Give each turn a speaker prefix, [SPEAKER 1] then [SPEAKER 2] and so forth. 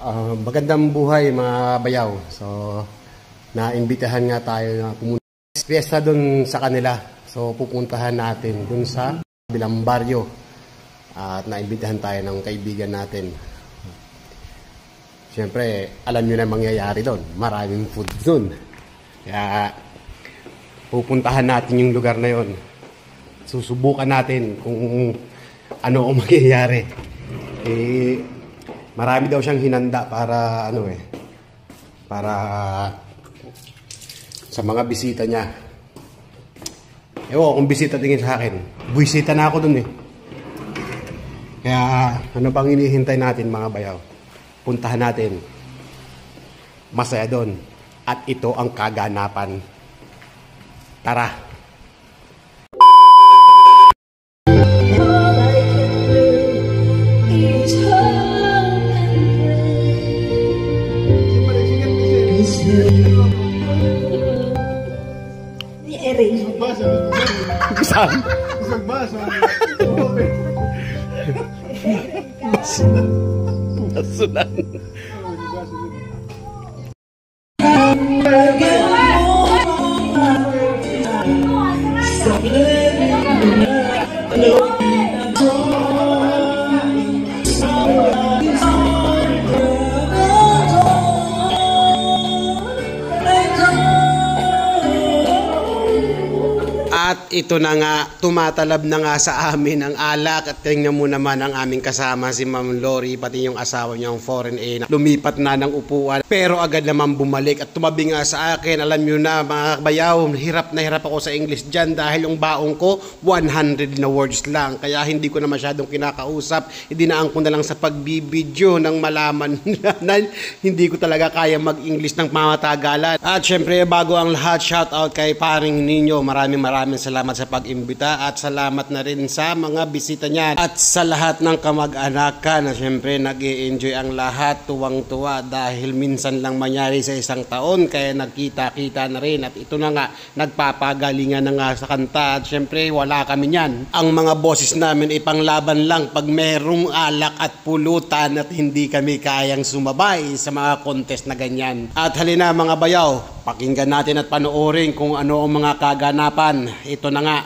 [SPEAKER 1] Magandang buhay mga bayaw. So, naimbitahan nga tayo na pumunta fiesta dun sa kanila. So, pupuntahan natin dun sa bilang baryo. At naimbitahan tayo ng kaibigan natin. Siyempre, alam nyo na mangyayari doon. Maraming food doon. Kaya, pupuntahan natin yung lugar na yon. Susubukan natin kung ano ang mangyayari. Marami daw siyang hinanda para para sa mga bisita niya. Ewan kung bisita tingin sa akin. Bisita na ako dun Kaya ano pang hinihintay natin mga bayaw? Puntahan natin. Masaya doon. At ito ang kaganapan. Tara!
[SPEAKER 2] Ni Eric.
[SPEAKER 1] Saan? Masulan. At ito na nga, tumatalab na nga sa amin ang alak. At tingnan mo naman ang aming kasama, si Ma'am Lori, pati yung asawa niyang foreign aid. Lumipat na ng upuan, pero agad naman bumalik at tumabi nga sa akin. Alam nyo na mga bayaw, hirap na hirap ako sa English dyan dahil yung baong ko, 100 na words lang. Kaya hindi ko na masyadong kinakausap. Idinaan ko na lang sa pagbibideo nang malaman na hindi ko talaga kaya mag-English ng mamatagalan. At syempre, bago ang lahat, shout out kay paring ninyo. Maraming salamat sa pag-imbita at salamat na rin sa mga bisita niya at sa lahat ng kamag-anakan na syempre nag-i-enjoy ang lahat, tuwang-tuwa dahil minsan lang mangyari sa isang taon kaya nagkita-kita na rin at ito na nga, nagpapagalingan na nga sa kanta at syempre wala kami niyan. Ang mga boses namin ipanglaban lang pag merong alak at pulutan at hindi kami kayang sumabay sa mga contest na ganyan. At halina mga bayaw, pakinggan natin at panoorin kung ano ang mga kaganapan. Ito na nga.